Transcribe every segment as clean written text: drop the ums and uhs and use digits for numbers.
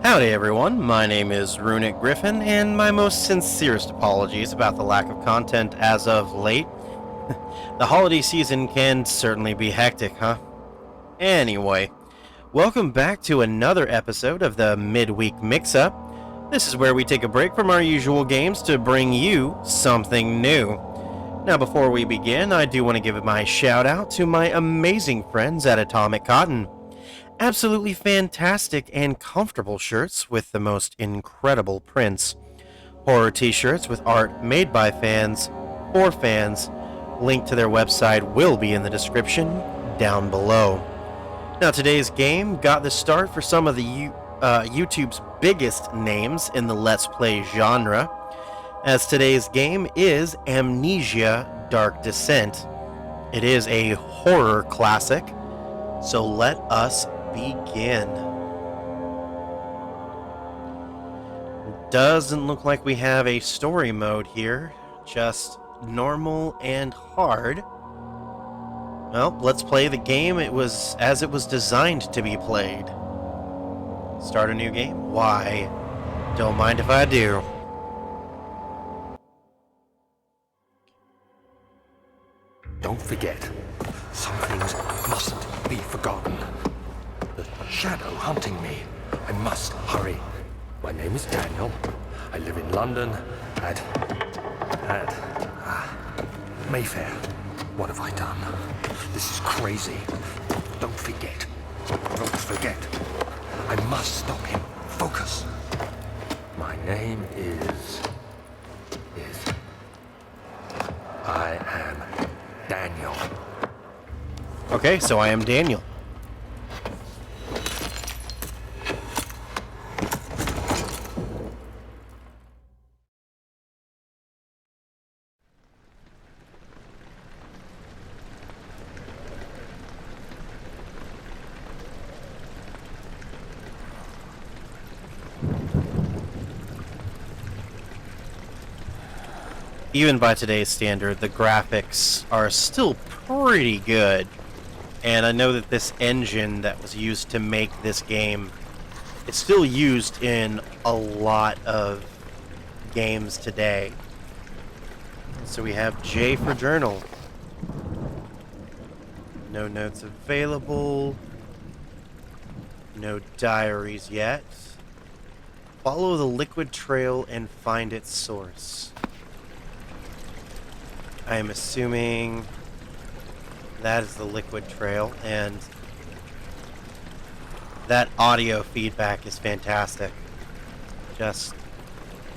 Howdy everyone, my name is Runic Griffin, and my most sincerest apologies about the lack of content as of late. The holiday season can certainly be hectic, huh? Anyway, welcome back to another episode of the Midweek Mixup. This is where we take a break from our usual games to bring you something new. Now before we begin, I do want to give my shout out to my amazing friends at Atomic Cotton. Absolutely fantastic and comfortable shirts with the most incredible prints. Horror t-shirts with art made by fans, for fans. Link to their website will be in the description down below. Now today's game got the start for some of the YouTube's biggest names in the Let's Play genre, as today's game is Amnesia Dark Descent. It is a horror classic, so let us begin. Doesn't look like we have a story mode here, just normal and hard. Well, let's play the game it was designed to be played. Start a new game? Why? Don't mind if I do. Don't forget, some things mustn't be forgotten. The shadow hunting me. I must hurry. My name is Daniel. I live in London at Mayfair. What have I done? This is crazy. Don't forget. Don't forget. I must stop him. Focus. My name is... I am Daniel. Okay, so I am Daniel. Even by today's standard, the graphics are still pretty good. And I know that this engine that was used to make this game is still used in a lot of games today. So we have J for journal. No notes available. No diaries yet. Follow the liquid trail and find its source. I am assuming that is the liquid trail, and that audio feedback is fantastic. Just,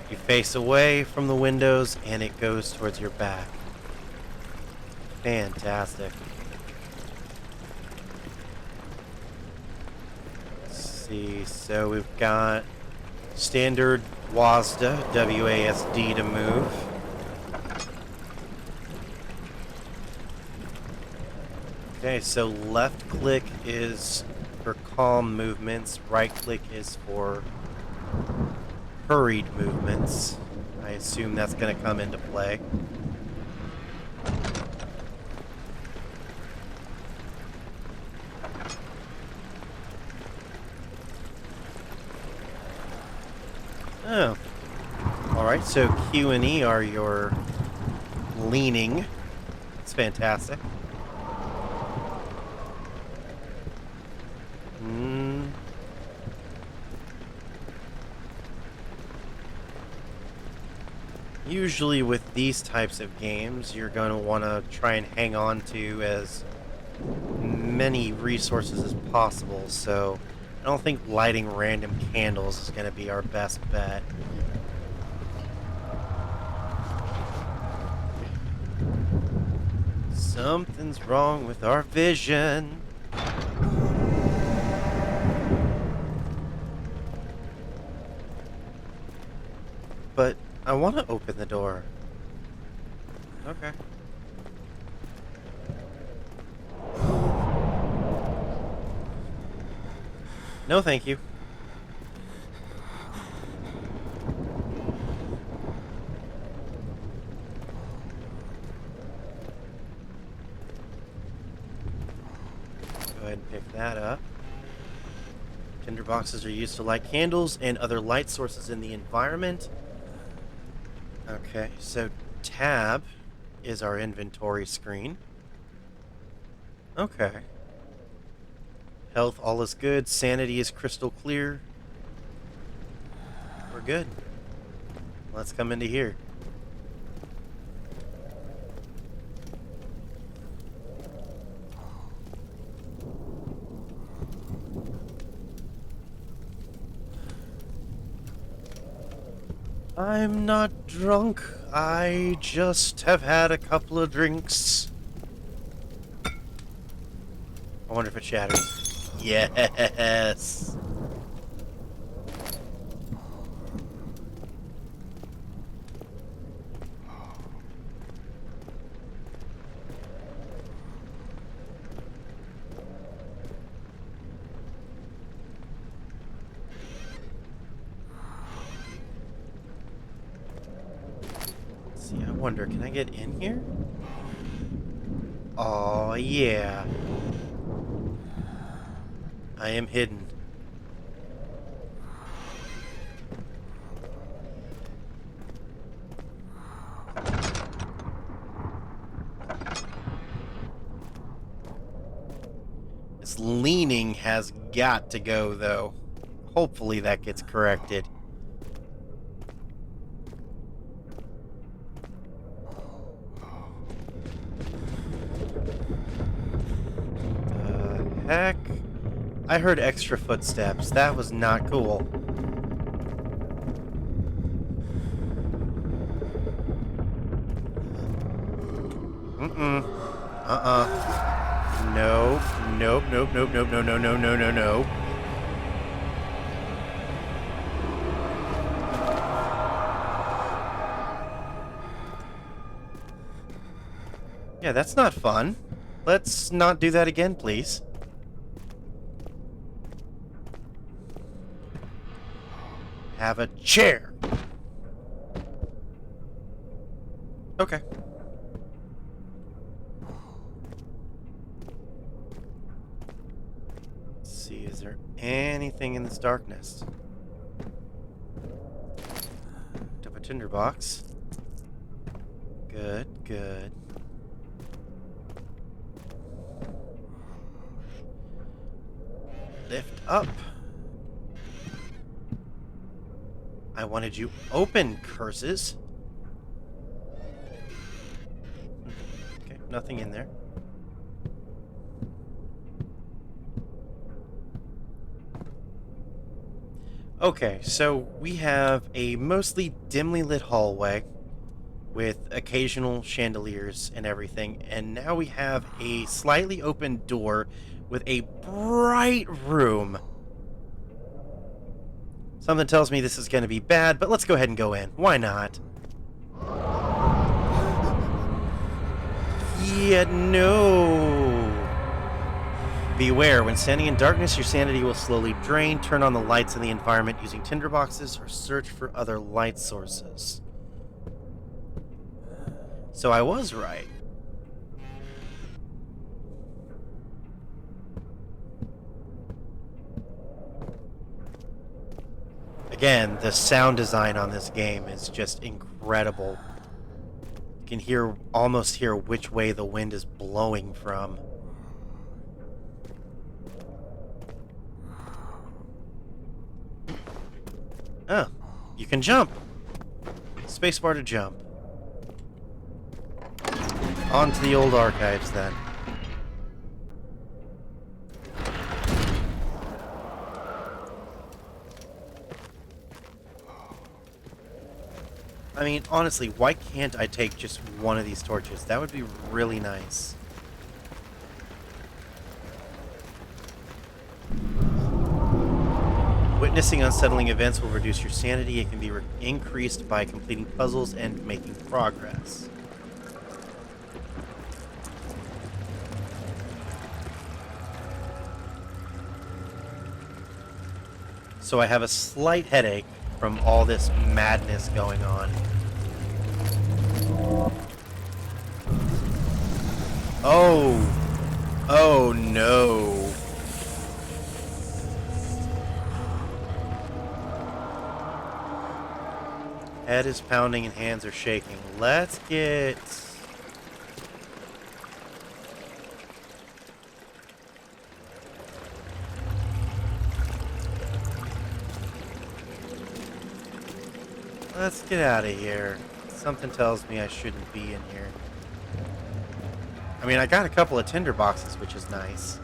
you face away from the windows and it goes towards your back. Fantastic. Let's see, so we've got standard WASD, W-A-S-D to move. Okay, so left click is for calm movements, right click is for hurried movements. I assume that's going to come into play. Oh. Alright, so Q and E are your leaning. It's fantastic. Usually with these types of games, you're going to want to try and hang on to as many resources as possible, so I don't think lighting random candles is going to be our best bet. Something's wrong with our vision. But I want to open the door. Okay. No, thank you. Go ahead and pick that up. Tinderboxes are used to light candles and other light sources in the environment. Okay, so tab is our inventory screen. Okay. Health, all is good. Sanity is crystal clear. We're good. Let's come into here. I'm not drunk. I just have had a couple of drinks. I wonder if it shatters. Yes. See, I wonder, can I get in here? Oh, yeah. I am hidden. This leaning has got to go, though. Hopefully that gets corrected. Heck? I heard extra footsteps. That was not cool. No. Nope, nope, nope, nope, no, no, no, no, no, no. Yeah, that's not fun. Let's not do that again, please. Have a chair. Okay. Let's see, is there anything in this darkness? Picked up a tinderbox. Good, good. Lift up. I wanted you open, curses. Okay, nothing in there. Okay, so we have a mostly dimly lit hallway with occasional chandeliers and everything, and now we have a slightly open door with a bright room. Something tells me this is going to be bad, but let's go ahead and go in. Why not? Yeah, no. Beware, when standing in darkness, your sanity will slowly drain. Turn on the lights in the environment using tinderboxes or search for other light sources. So I was right. Again, the sound design on this game is just incredible. You can almost hear which way the wind is blowing from. Oh, you can jump. Spacebar to jump. On to the old archives, then. I mean, honestly, why can't I take just one of these torches? That would be really nice. Witnessing unsettling events will reduce your sanity. It can be increased by completing puzzles and making progress. So I have a slight headache from all this madness going on. Oh. Oh no. Head is pounding and hands are shaking. Let's get... Let's get out of here. Something tells me I shouldn't be in here. I mean, I got a couple of tinder boxes, which is nice.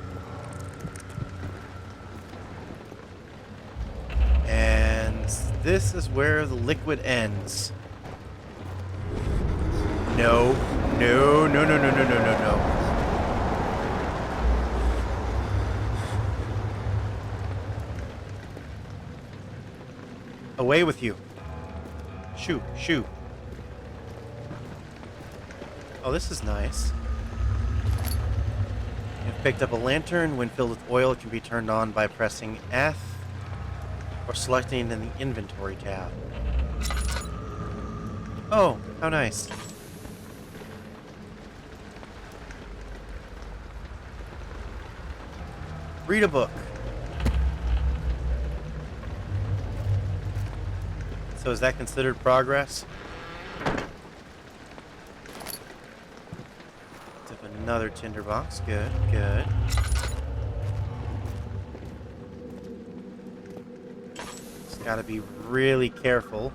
And this is where the liquid ends. No. No, no, no, no, no, no, no, no. Away with you. Shoot, shoot. Oh, this is nice. You've picked up a lantern. When filled with oil, it can be turned on by pressing F or selecting in the inventory tab. Oh, how nice. Read a book. So is that considered progress? Took another tinderbox. Good, good. Just gotta be really careful.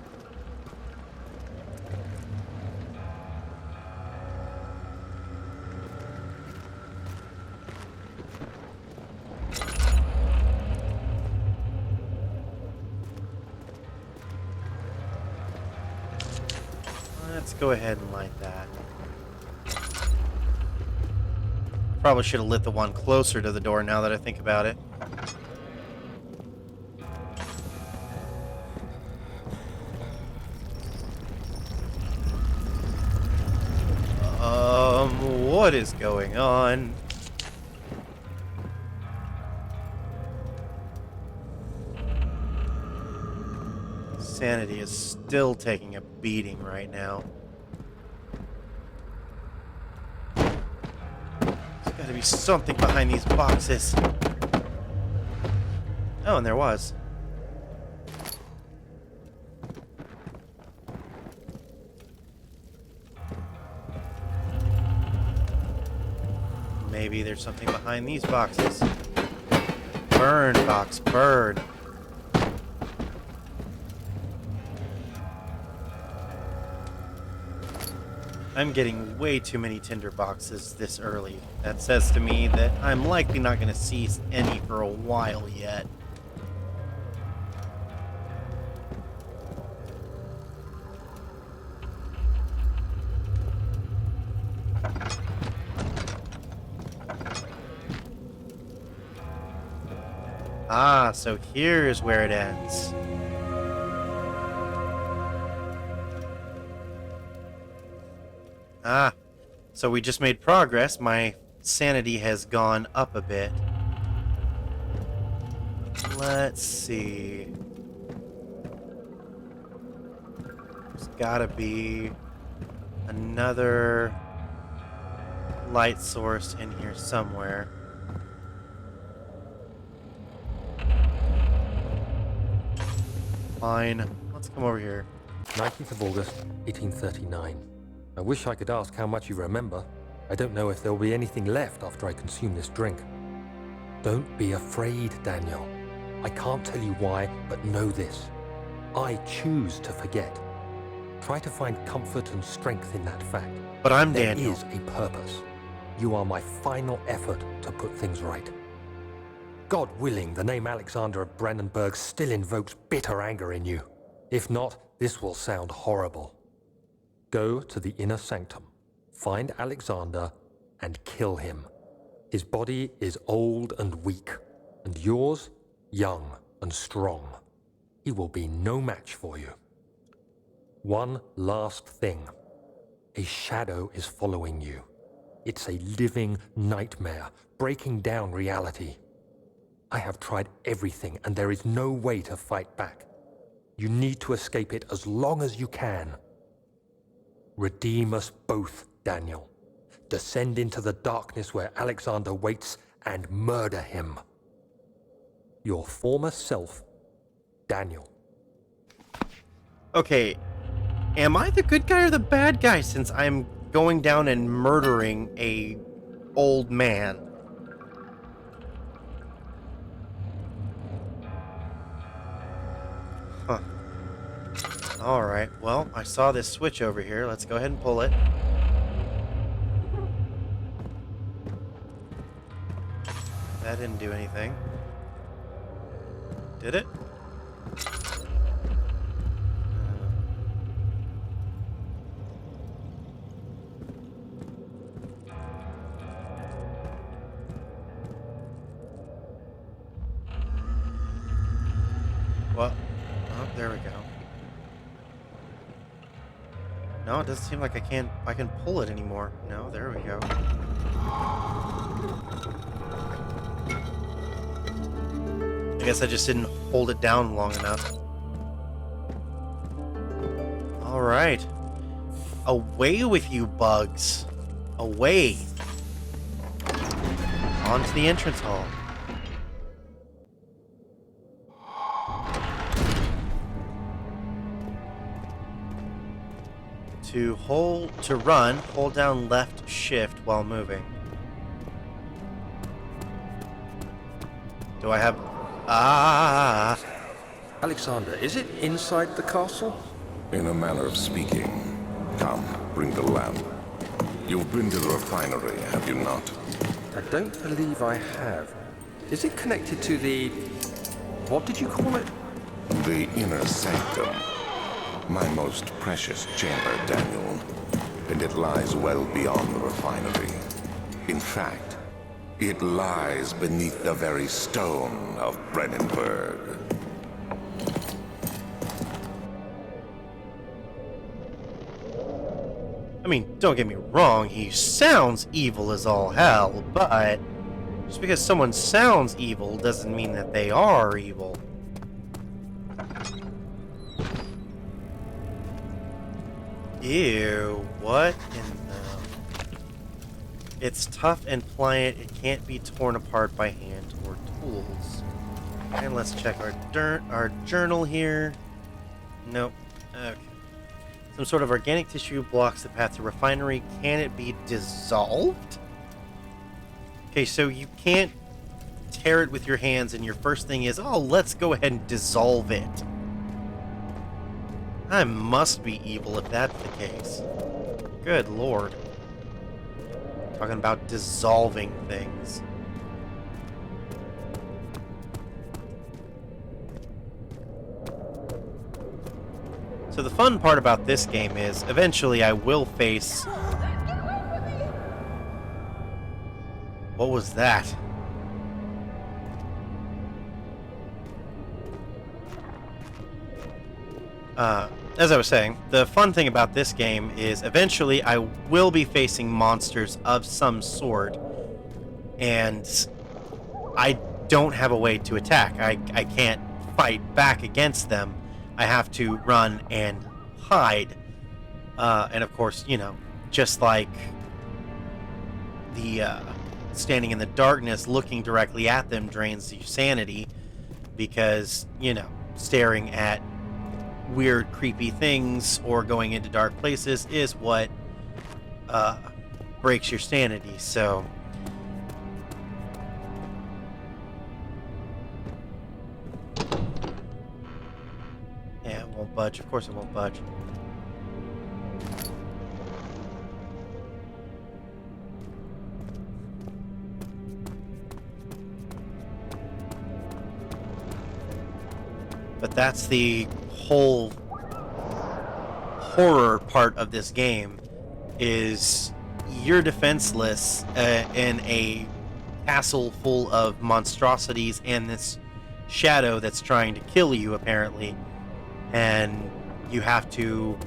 Let's go ahead and light that. Probably should have lit the one closer to the door now that I think about it. What is going on? Sanity is still taking a beating right now. There's gotta be something behind these boxes. Oh, and there was. Maybe there's something behind these boxes. Burn, box, burn. I'm getting way too many tinder boxes this early. That says to me that I'm likely not going to see any for a while yet. Ah, so here's where it ends. Ah, so we just made progress. My sanity has gone up a bit. Let's see. There's gotta be another light source in here somewhere. Fine. Let's come over here. 19th of August, 1839. I wish I could ask how much you remember. I don't know if there will be anything left after I consume this drink. Don't be afraid, Daniel. I can't tell you why, but know this. I choose to forget. Try to find comfort and strength in that fact. But I'm Daniel. There is a purpose. You are my final effort to put things right. God willing, the name Alexander of Brandenburg still invokes bitter anger in you. If not, this will sound horrible. Go to the inner sanctum, find Alexander, and kill him. His body is old and weak, and yours, young and strong. He will be no match for you. One last thing. A shadow is following you. It's a living nightmare, breaking down reality. I have tried everything, and there is no way to fight back. You need to escape it as long as you can. Redeem us both, Daniel. Descend into the darkness where Alexander waits and murder him. Your former self, Daniel. Okay, Am I the good guy or the bad guy since I'm going down and murdering a old man? Huh. Alright, well, I saw this switch over here. Let's go ahead and pull it. That didn't do anything. Did it? Well, oh, there we go. No, it doesn't seem like I can pull it anymore. No, there we go. I guess I just didn't hold it down long enough. Alright. Away with you, bugs. Away. On to the entrance hall. To run, hold down left shift while moving. Do I have... Ah! Alexander, is it inside the castle? In a manner of speaking. Come, bring the lamp. You've been to the refinery, have you not? I don't believe I have. Is it connected to the... what did you call it? The inner sanctum. My most precious chamber, Daniel. And it lies well beyond the refinery. In fact, it lies beneath the very stone of Brennenburg. I mean, don't get me wrong, he sounds evil as all hell, but just because someone sounds evil doesn't mean that they are evil. Ew, what in the... It's tough and pliant, it can't be torn apart by hand or tools. And let's check our journal here. Nope. Okay. Some sort of organic tissue blocks the path to refinery. Can it be dissolved? Okay, so you can't tear it with your hands and your first thing is, oh, let's go ahead and dissolve it. I must be evil if that's the case. Good lord. Talking about dissolving things. So the fun part about this game is, eventually I will face... What was that? As I was saying, the fun thing about this game is eventually I will be facing monsters of some sort, and I don't have a way to attack. I can't fight back against them. I have to run and hide. And of course, you know, just like the standing in the darkness looking directly at them drains your sanity, because, you know, staring at weird, creepy things or going into dark places is what breaks your sanity. So yeah, it won't budge. Of course it won't budge. But that's the whole horror part of this game, is you're defenseless in a castle full of monstrosities and this shadow that's trying to kill you, apparently. And you have to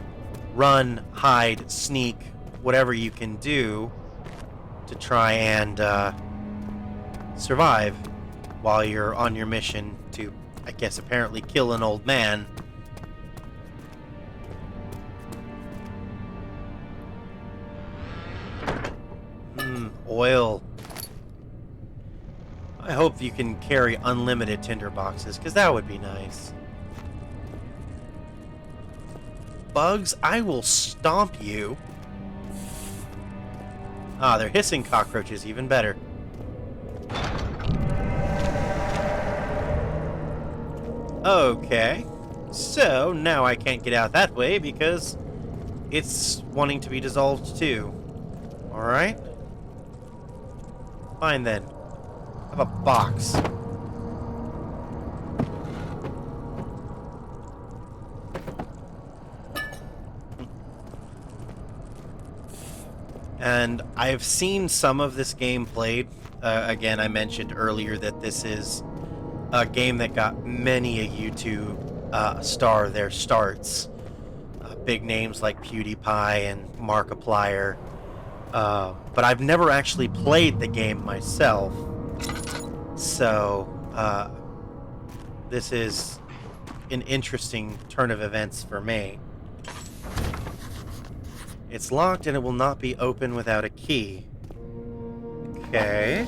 run, hide, sneak, whatever you can do to try and survive while you're on your mission to, I guess, apparently kill an old man. Oil. I hope you can carry unlimited tinder boxes, because that would be nice. bugs, I will stomp you. Ah, they're hissing cockroaches, even better. Okay, so now I can't get out that way because it's wanting to be dissolved too. Alright. Fine then. Have a box. And I've seen some of this game played. Again, I mentioned earlier that this is a game that got many a YouTube star their starts. Big names like PewDiePie and Markiplier. But I've never actually played the game myself. So, this is an interesting turn of events for me. It's locked and it will not be open without a key. Okay.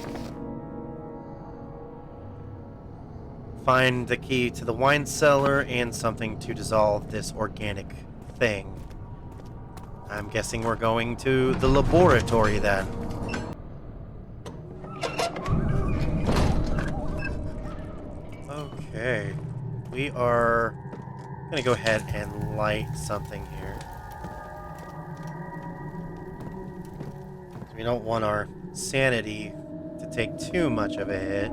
Find the key to the wine cellar and something to dissolve this organic thing. I'm guessing we're going to the laboratory then. Okay. We are gonna go ahead and light something here. We don't want our sanity to take too much of a hit.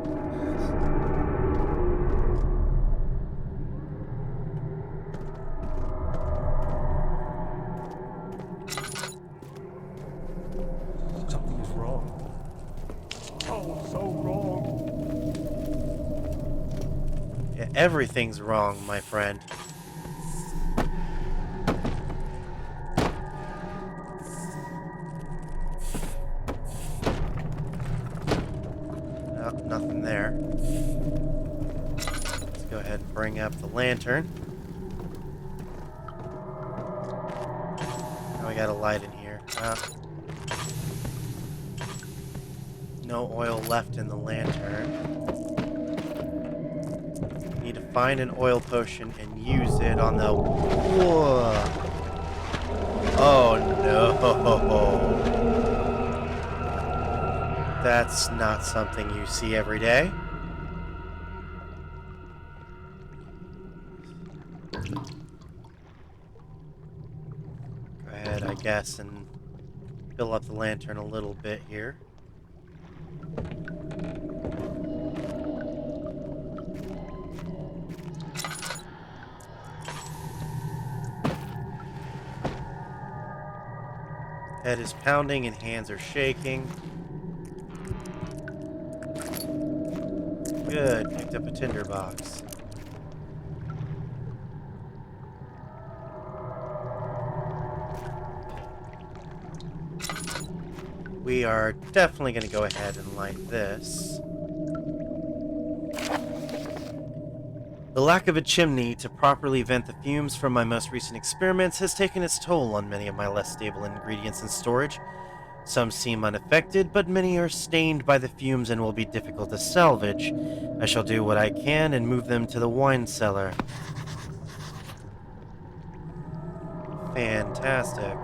Something is wrong. Oh, so wrong. Yeah, everything's wrong, my friend. Nothing there. Let's go ahead and bring up the lantern. Now we got a light in here. No oil left in the lantern. Need to find an oil potion and use it on the... Whoa. Oh no. That's not something you see every day. Go ahead, I guess, and fill up the lantern a little bit here. Head is pounding and hands are shaking. Good, picked up a tinderbox. We are definitely going to go ahead and light this. The lack of a chimney to properly vent the fumes from my most recent experiments has taken its toll on many of my less stable ingredients in storage. Some seem unaffected, but many are stained by the fumes and will be difficult to salvage. I shall do what I can and move them to the wine cellar. Fantastic.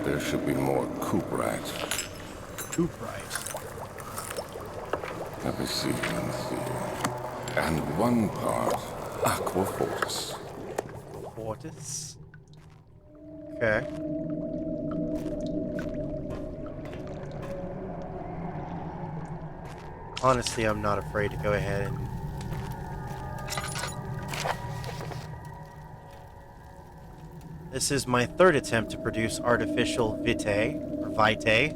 There should be more cuprite. Cuprite. Let me see. And one part aquafortis. Fortis. Okay. Honestly, I'm not afraid to go ahead and... This is my third attempt to produce artificial vitae, or vitae.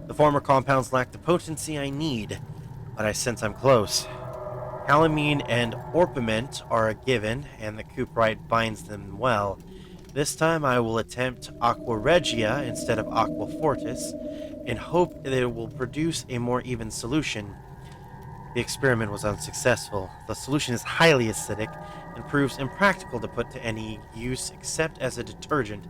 The former compounds lack the potency I need, but I sense I'm close. Calamine and orpiment are a given, and the cuprite binds them well. This time I will attempt aqua regia instead of aqua fortis, in hope that it will produce a more even solution. The experiment was unsuccessful. The solution is highly acidic and proves impractical to put to any use except as a detergent.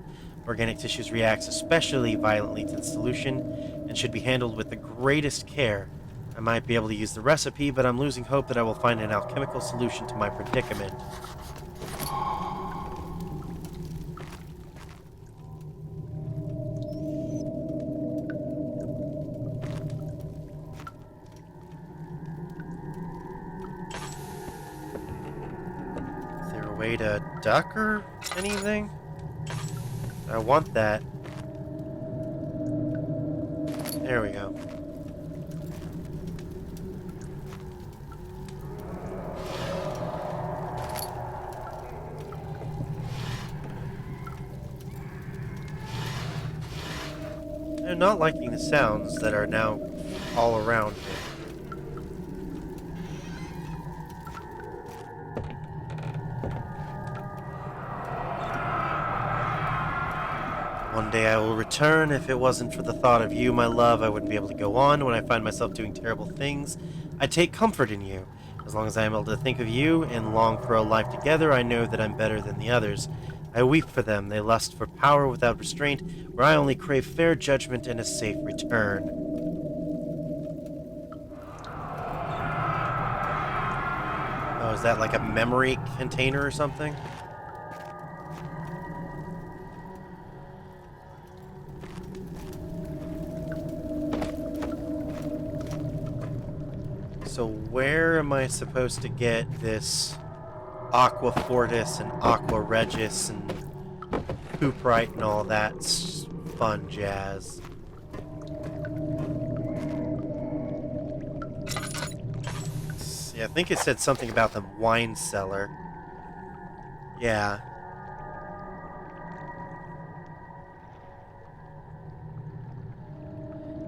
Organic tissues reacts especially violently to the solution and should be handled with the greatest care. I might be able to use the recipe, but I'm losing hope that I will find an alchemical solution to my predicament. Is there a way to duck or anything? I want that. There we go. I'm not liking the sounds that are now all around me. One day I will return. If it wasn't for the thought of you, my love, I wouldn't be able to go on. When I find myself doing terrible things, I take comfort in you. As long as I am able to think of you and long for a life together, I know that I'm better than the others. I weep for them. They lust for power without restraint, where I only crave fair judgment and a safe return. Oh, is that like a memory container or something? So where am I supposed to get this Aqua Fortis and Aqua Regis and Cooperite and all that fun jazz? See, I think it said something about the wine cellar. Yeah.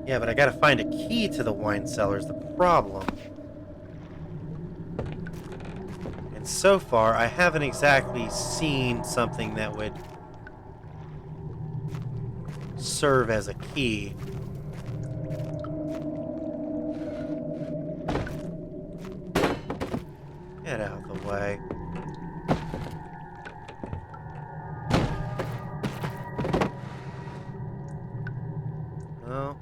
Yeah, but I gotta find a key to the wine cellar's the problem. And so far, I haven't exactly seen something that would serve as a key. Get out of the way. Oh.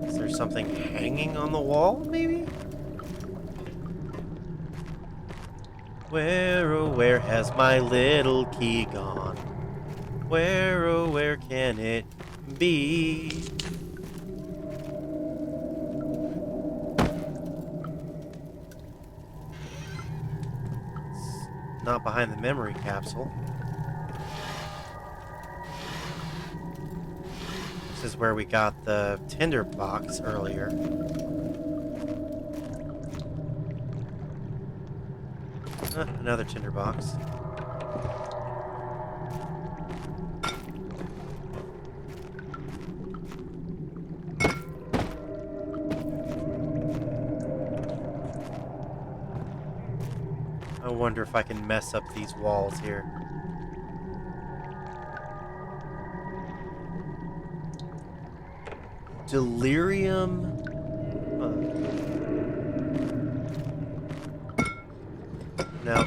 Is there something hanging on the wall, maybe? Where, oh, where has my little key gone? Where, oh, where can it be? It's not behind the memory capsule. This is where we got the tinder box earlier. Another tinder box. I wonder if I can mess up these walls here. Delirium. No.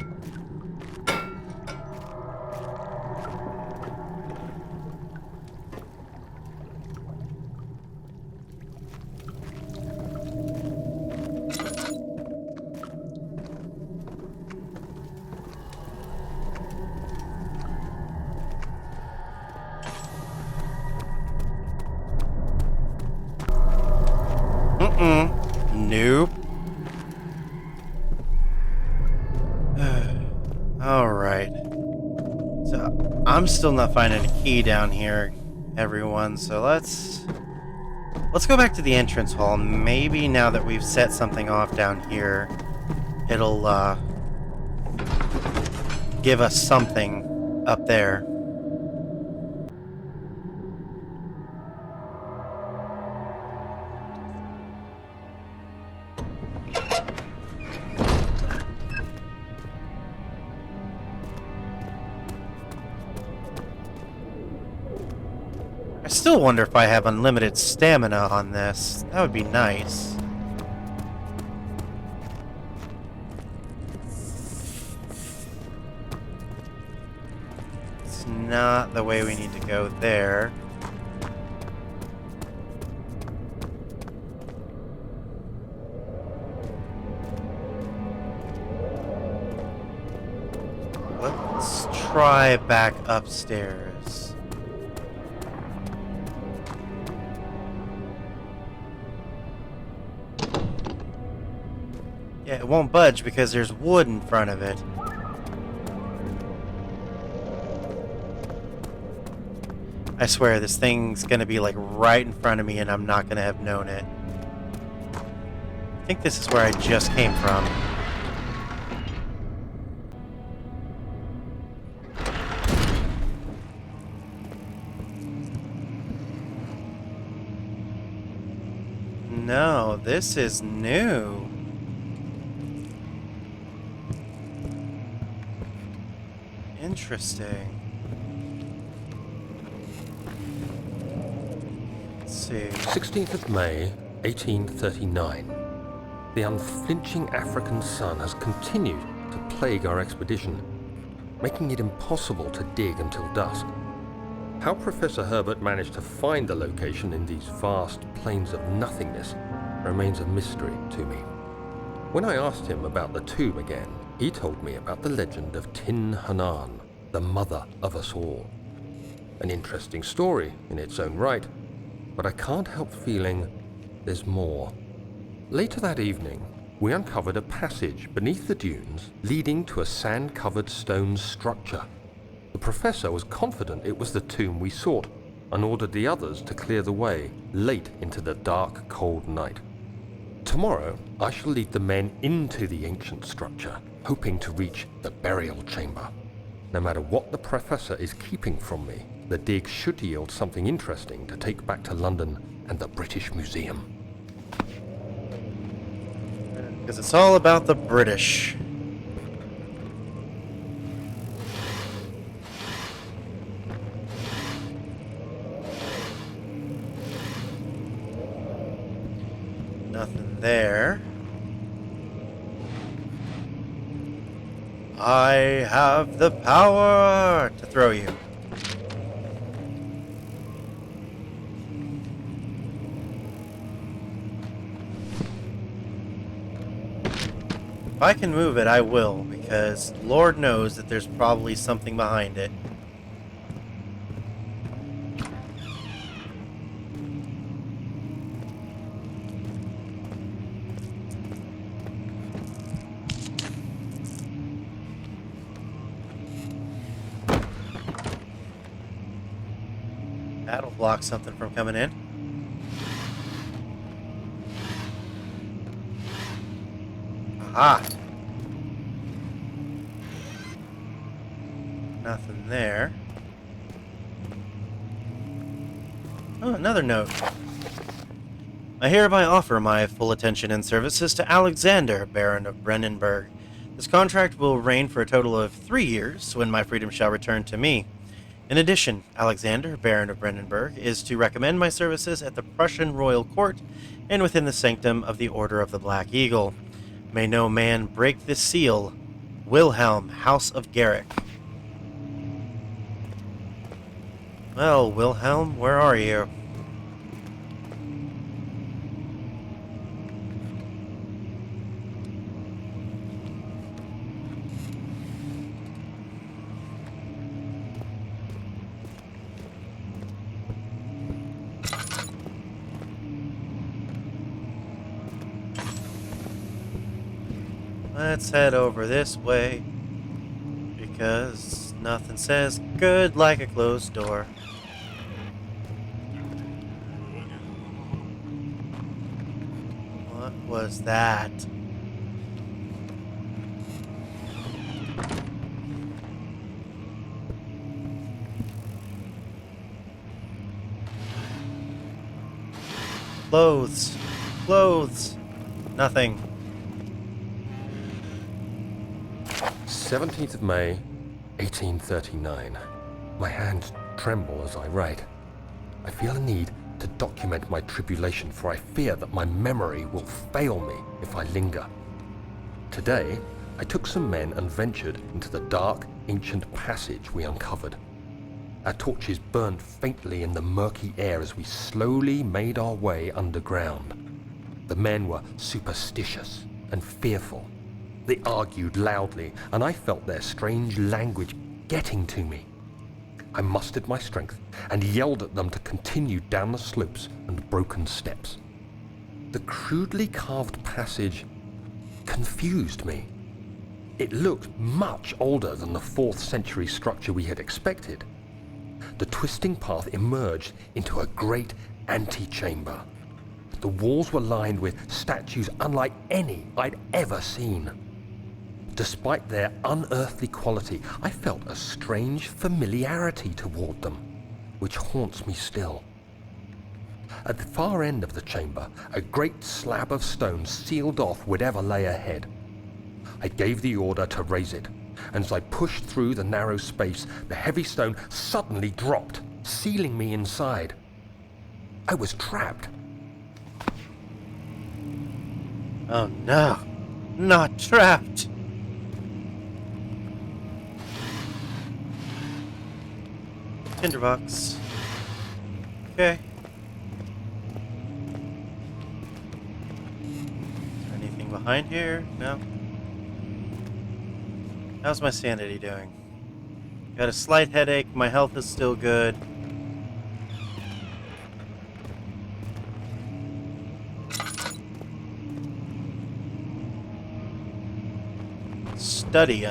Nope. Alright. So, I'm still not finding a key down here, everyone, so let's go back to the entrance hall. Maybe now that we've set something off down here, it'll, give us something up there. still wonder if I have unlimited stamina on this. That would be nice. It's not the way we need to go there. Let's try back upstairs. Yeah, it won't budge because there's wood in front of it. I swear this thing's gonna be like right in front of me and I'm not gonna have known it. I think this is where I just came from. No, this is new. Interesting. Let's see. 16th of May, 1839. The unflinching African sun has continued to plague our expedition, making it impossible to dig until dusk. How Professor Herbert managed to find the location in these vast plains of nothingness remains a mystery to me. When I asked him about the tomb again, he told me about the legend of Tin Hanan, the mother of us all. An interesting story in its own right, but I can't help feeling there's more. Later that evening, we uncovered a passage beneath the dunes leading to a sand-covered stone structure. The professor was confident it was the tomb we sought and ordered the others to clear the way late into the dark, cold night. Tomorrow, I shall lead the men into the ancient structure, hoping to reach the burial chamber. No matter what the professor is keeping from me, the dig should yield something interesting to take back to London and the British Museum. Because it's all about the British. Nothing there. I have the power to throw you. If I can move it, I will, because Lord knows that there's probably something behind it. That'll block something from coming in. Aha! Nothing there. Oh, another note. I hereby offer my full attention and services to Alexander, Baron of Brennenburg. This contract will reign for a total of 3 years, when my freedom shall return to me. In addition, Alexander, Baron of Brennenburg, is to recommend my services at the Prussian royal court and within the sanctum of the Order of the Black Eagle. May no man break this seal. Wilhelm, House of Garrick. Well, Wilhelm, where are you? Let's head over this way, because nothing says good like a closed door. What was that? Clothes. Clothes. Nothing. 17th of May, 1839. My hands tremble as I write. I feel a need to document my tribulation, for I fear that my memory will fail me if I linger. Today, I took some men and ventured into the dark, ancient passage we uncovered. Our torches burned faintly in the murky air as we slowly made our way underground. The men were superstitious and fearful. They argued loudly, and I felt their strange language getting to me. I mustered my strength and yelled at them to continue down the slopes and broken steps. The crudely carved passage confused me. It looked much older than the 4th century structure we had expected. The twisting path emerged into a great antechamber. The walls were lined with statues unlike any I'd ever seen. Despite their unearthly quality, I felt a strange familiarity toward them, which haunts me still. At the far end of the chamber, a great slab of stone sealed off whatever lay ahead. I gave the order to raise it, and as I pushed through the narrow space, the heavy stone suddenly dropped, sealing me inside. I was trapped. Oh no, not trapped. Tinderbox. Okay. Is there anything behind here? No. How's my sanity doing? Got a slight headache. My health is still good. Study,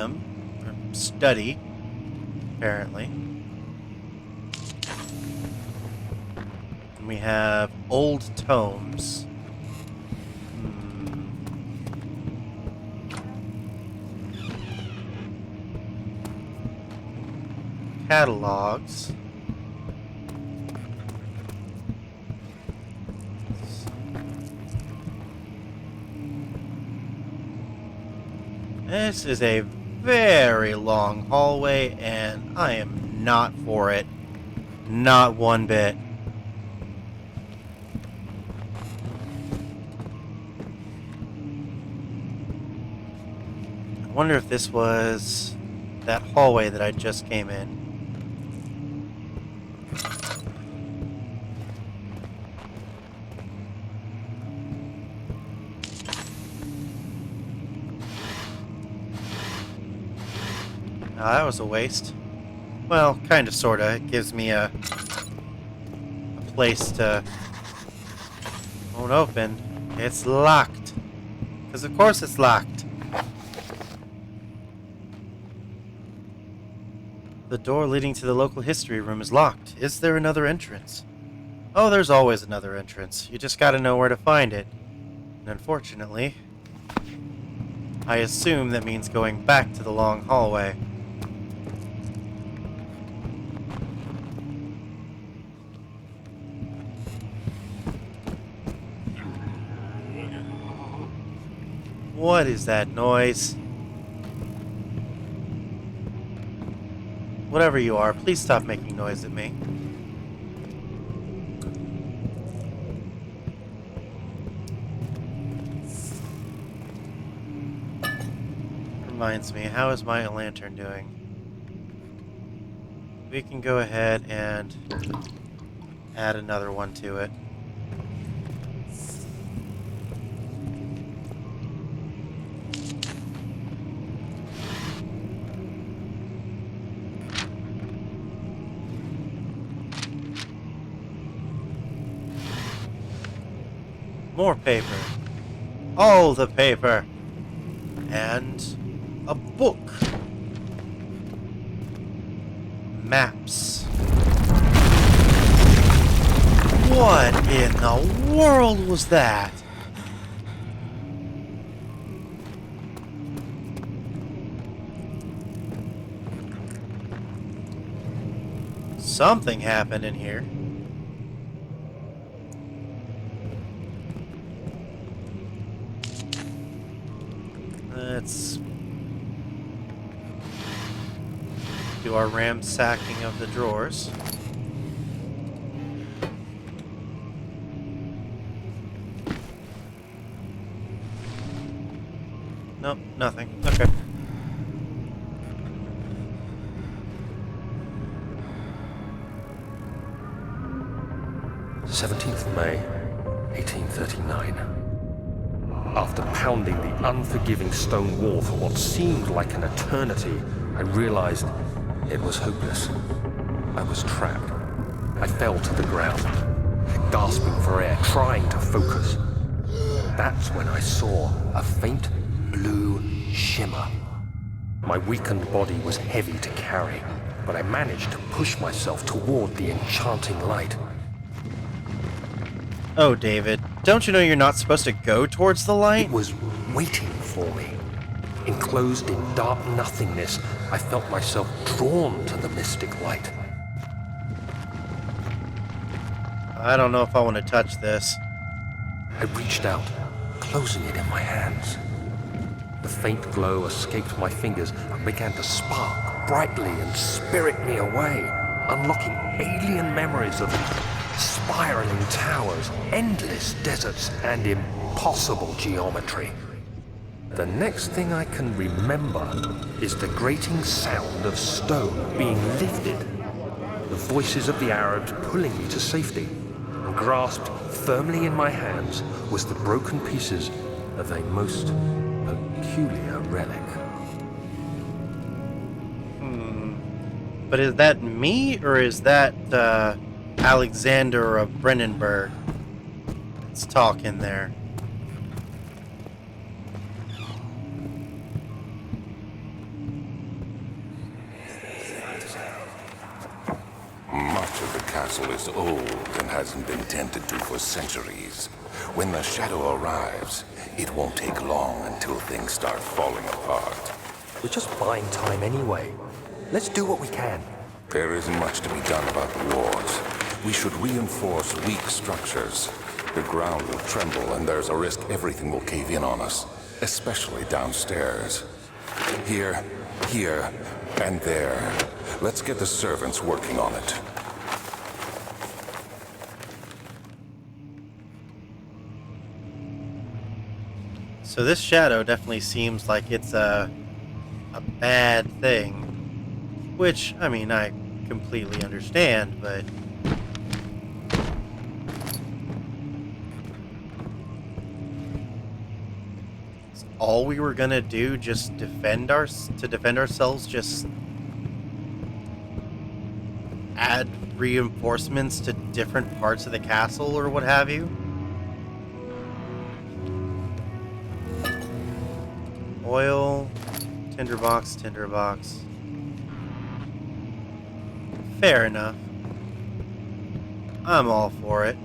apparently. And we have old tomes. Catalogs. This is a very long hallway, and I am not for it. Not one bit. I wonder if this was that hallway that I just came in. That was a waste. Well, kind of, sorta. It gives me a place to... Won't open. It's locked. Because of course it's locked. The door leading to the local history room is locked. Is there another entrance? Oh, there's always another entrance. You just gotta know where to find it. And unfortunately, I assume that means going back to the long hallway. What is that noise? Whatever you are, please stop making noise at me. Reminds me, how is my lantern doing? We can go ahead and add another one to it. More paper. All the paper. And a book. Maps. What in the world was that? Something happened in here. Let's do our ransacking of the drawers. Nope, nothing. Okay. 17th May, 1839. After pounding the unforgiving stone wall for what seemed like an eternity, I realized it was hopeless. I was trapped. I fell to the ground, gasping for air, trying to focus. That's when I saw a faint blue shimmer. My weakened body was heavy to carry, but I managed to push myself toward the enchanting light. Oh, David, don't you know you're not supposed to go towards the light? It was waiting for me. Enclosed in dark nothingness, I felt myself drawn to the mystic light. I don't know if I want to touch this. I reached out, closing it in my hands. The faint glow escaped my fingers and began to spark brightly and spirit me away, unlocking alien memories of spiraling towers, endless deserts, and impossible geometry. The next thing I can remember is the grating sound of stone being lifted, the voices of the Arabs pulling me to safety, and grasped firmly in my hands was the broken pieces of a most peculiar relic. But is that me, or is that, Alexander of Brennenburg? Let's talk in there. Much of the castle is old and hasn't been tended to for centuries. When the shadow arrives, it won't take long until things start falling apart. We're just buying time anyway. Let's do what we can. There isn't much to be done about the walls. We should reinforce weak structures. The ground will tremble and there's a risk everything will cave in on us, especially downstairs. Here, and there. Let's get the servants working on it. So this shadow definitely seems like it's a bad thing. Which, I mean, I completely understand, but... is all we were gonna do just defend ourselves, just add reinforcements to different parts of the castle or what have you? Oil, tinderbox. Fair enough. I'm all for it.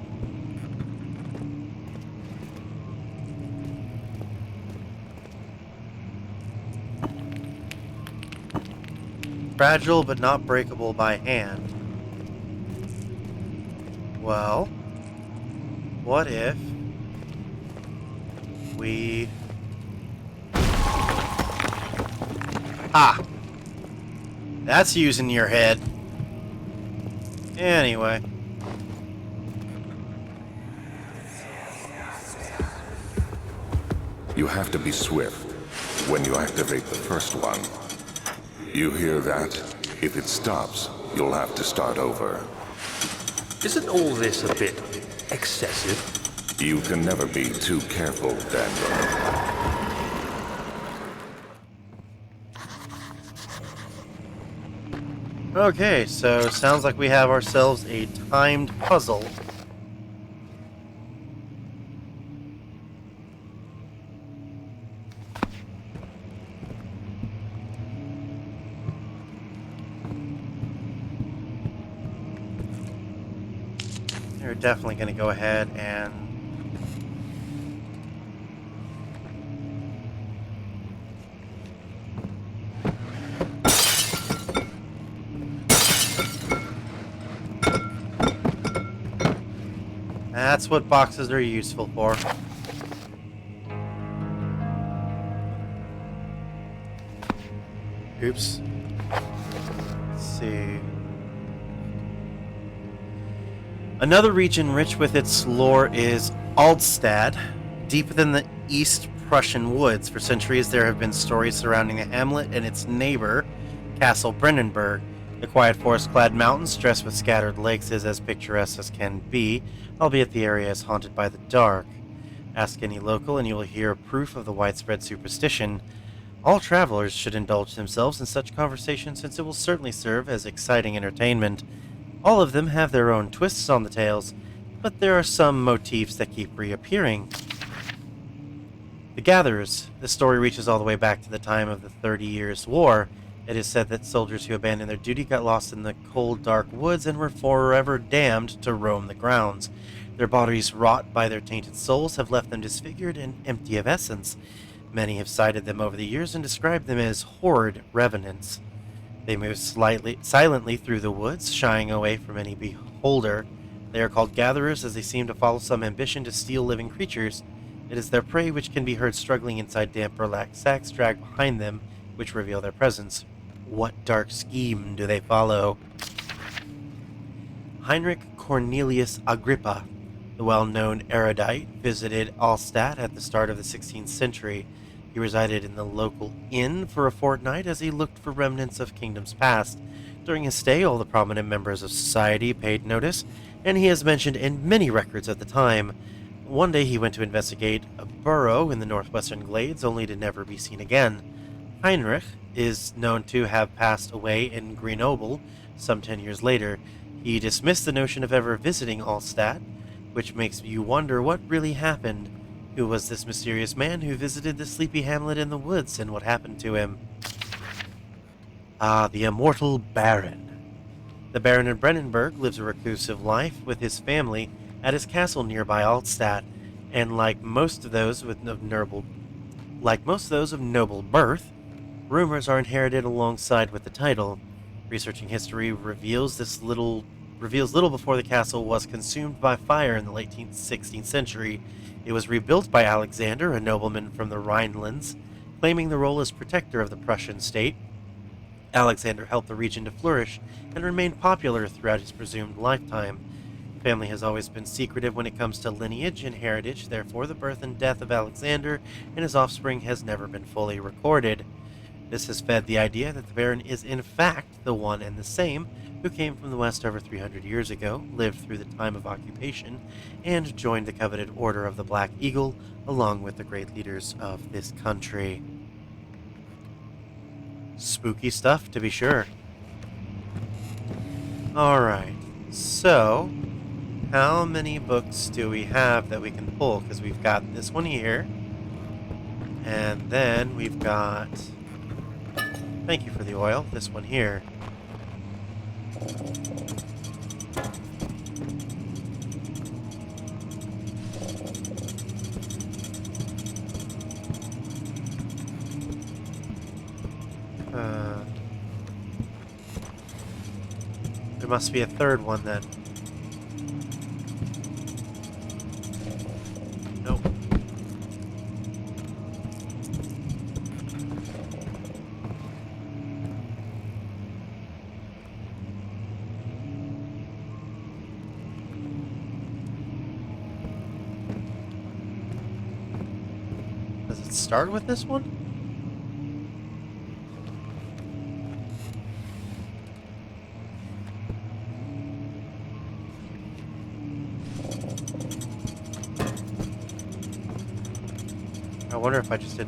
Fragile but not breakable by hand. Well, what if we... Ah! That's using your head. Anyway. You have to be swift when you activate the first one. You hear that? If it stops, you'll have to start over. Isn't all this a bit excessive? You can never be too careful, Daniel. Okay, so sounds like we have ourselves a timed puzzle. We're definitely going to go ahead and that's what boxes are useful for. Oops. Let's see. Another region rich with its lore is Aldstad, deep within the East Prussian woods. For centuries, there have been stories surrounding the hamlet and its neighbor, Castle Brennenburg. The quiet forest-clad mountains, dressed with scattered lakes, is as picturesque as can be, albeit the area is haunted by the dark. Ask any local and you will hear proof of the widespread superstition. All travelers should indulge themselves in such conversation since it will certainly serve as exciting entertainment. All of them have their own twists on the tales, but there are some motifs that keep reappearing. The Gatherers. This story reaches all the way back to the time of the 30 Years' War. It is said that soldiers who abandoned their duty got lost in the cold, dark woods and were forever damned to roam the grounds. Their bodies, wrought by their tainted souls, have left them disfigured and empty of essence. Many have cited them over the years and described them as horrid revenants. They move silently through the woods, shying away from any beholder. They are called gatherers as they seem to follow some ambition to steal living creatures. It is their prey which can be heard struggling inside damp burlap sacks dragged behind them, which reveal their presence. What dark scheme do they follow? Heinrich Cornelius Agrippa, the well-known erudite, visited Allstadt at the start of the 16th century. He resided in the local inn for a fortnight as he looked for remnants of kingdoms past. During his stay, all the prominent members of society paid notice, and he is mentioned in many records at the time. One day he went to investigate a burrow in the northwestern glades, only to never be seen again. Heinrich is known to have passed away in Grenoble some 10 years later. He dismissed the notion of ever visiting Allstadt, which makes you wonder what really happened. Who was this mysterious man who visited the sleepy hamlet in the woods, and what happened to him? The Immortal Baron. The Baron of Brennenburg lives a reclusive life with his family at his castle nearby Altstadt, and like most of those of noble birth, rumors are inherited alongside with the title. Researching history reveals little before the castle was consumed by fire in the late 16th century. It was rebuilt by Alexander, a nobleman from the Rhinelands, claiming the role as protector of the Prussian state. Alexander helped the region to flourish and remained popular throughout his presumed lifetime. The family has always been secretive when it comes to lineage and heritage, therefore the birth and death of Alexander and his offspring has never been fully recorded. This has fed the idea that the Baron is in fact the one and the same who came from the west over 300 years ago, lived through the time of occupation, and joined the coveted Order of the Black Eagle along with the great leaders of this country. Spooky stuff, to be sure. Alright, so how many books do we have that we can pull? Because we've got this one here, and then we've got, thank you for the oil, this one here. There must be a third one then. Nope. Does it start with this one? I wonder if I just did.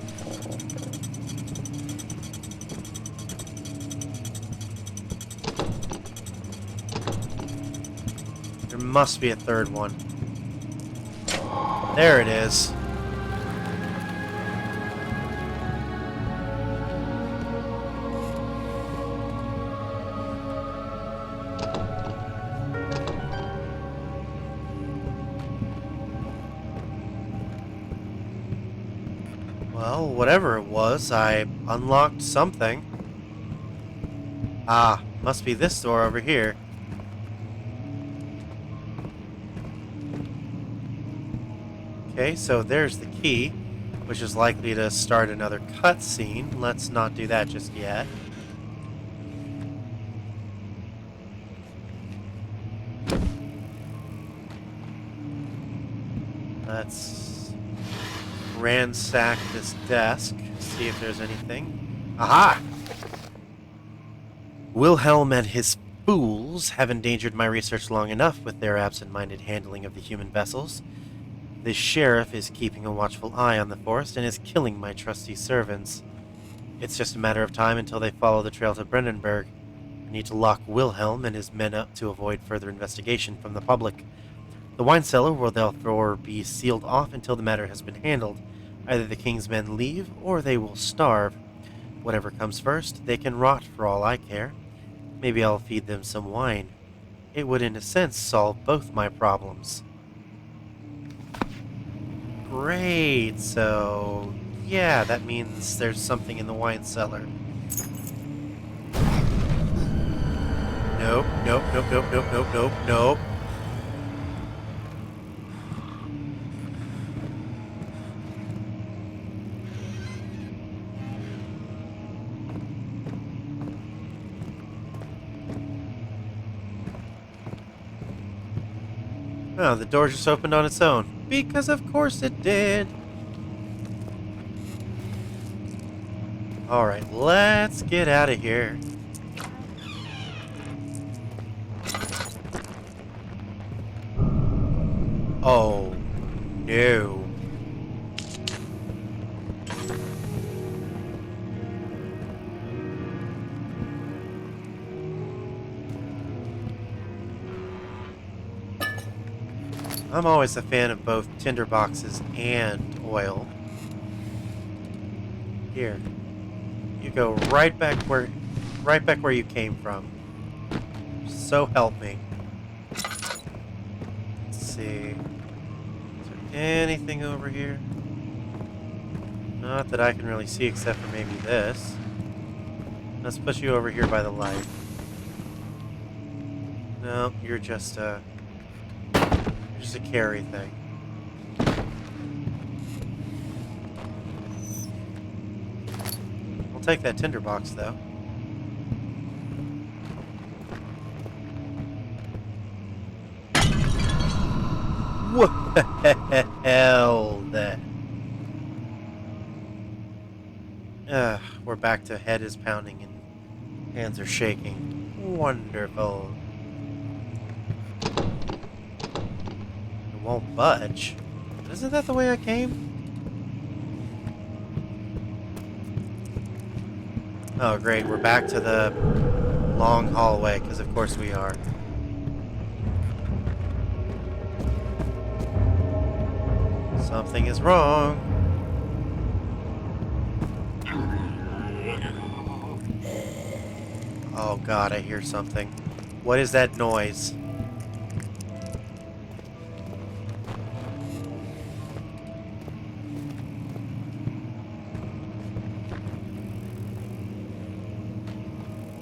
There must be a third one. There it is. Well, whatever it was, I unlocked something. Ah, must be this door over here. Okay, so there's the key, which is likely to start another cutscene. Let's not do that just yet. Let's ransack this desk, see if there's anything. Aha! Wilhelm and his fools have endangered my research long enough with their absent-minded handling of the human vessels. The sheriff is keeping a watchful eye on the forest and is killing my trusty servants. It's just a matter of time until they follow the trail to Brandenburg. I need to lock Wilhelm and his men up to avoid further investigation from the public. The wine cellar will therefore be sealed off until the matter has been handled. Either the king's men leave, or they will starve. Whatever comes first, they can rot for all I care. Maybe I'll feed them some wine. It would, in a sense, solve both my problems. Great, so... yeah, that means there's something in the wine cellar. Nope, nope, nope, nope, nope, nope, nope, nope. Oh, the door just opened on its own. Because of course it did. Alright, let's get out of here. Oh, no. I'm always a fan of both tinderboxes and oil. Here. You go right back where you came from. So help me. Let's see. Is there anything over here? Not that I can really see except for maybe this. Let's push you over here by the light. No, you're just a carry thing. I'll take that tinderbox though. What the hell then? We're back to head is pounding and hands are shaking. Wonderful. It won't budge. Isn't that the way I came? Oh great, we're back to the long hallway, because of course we are. Something is wrong. Oh god, I hear something. What is that noise?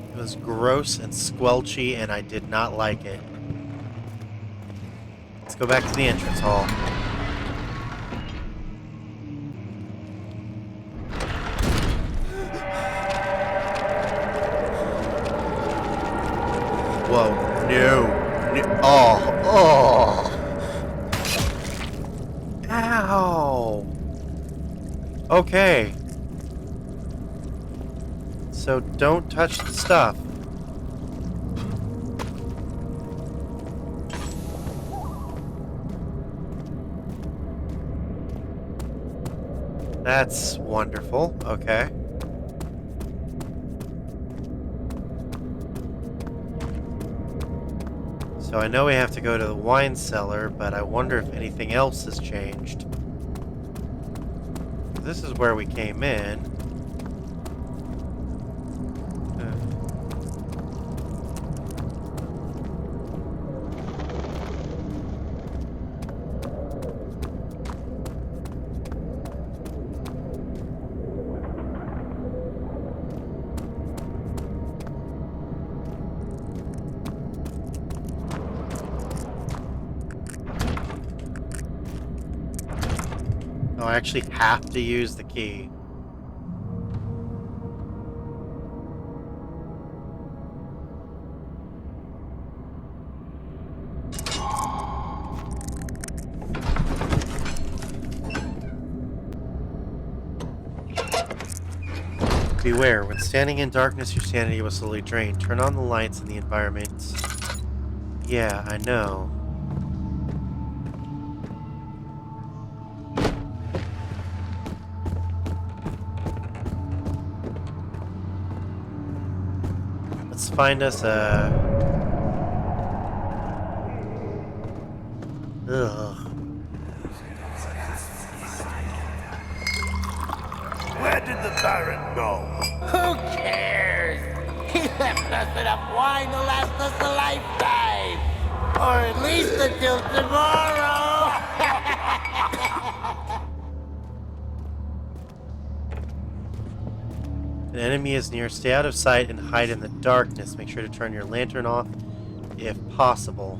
It was gross and squelchy, and I did not like it. Let's go back to the entrance hall. Whoa, no. Oh. Ow. Okay. So don't touch the stuff. That's wonderful. Okay. So I know we have to go to the wine cellar, but I wonder if anything else has changed. This is where we came in. Oh, I actually have to use the key. beware. When standing in darkness, your sanity will slowly drain. Turn on the lights in the environment. Yeah, I know. Let's find us a... Ugh. Where did the Baron go? Who cares? He left us enough wine to last us a lifetime. Or at least until tomorrow. An enemy is near. Stay out of sight and hide in the darkness. Make sure to turn your lantern off if possible.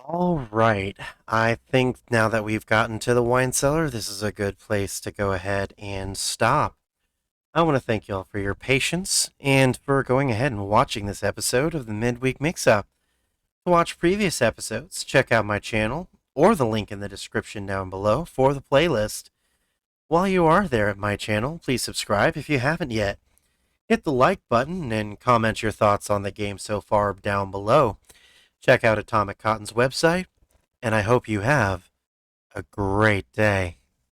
All right. I think now that we've gotten to the wine cellar, this is a good place to go ahead and stop. I want to thank you all for your patience and for going ahead and watching this episode of the Midweek Mixup. To watch previous episodes, check out my channel or the link in the description down below for the playlist. While you are there at my channel, please subscribe if you haven't yet. Hit the like button and comment your thoughts on the game so far down below. Check out Atomic Cotton's website, and I hope you have a great day.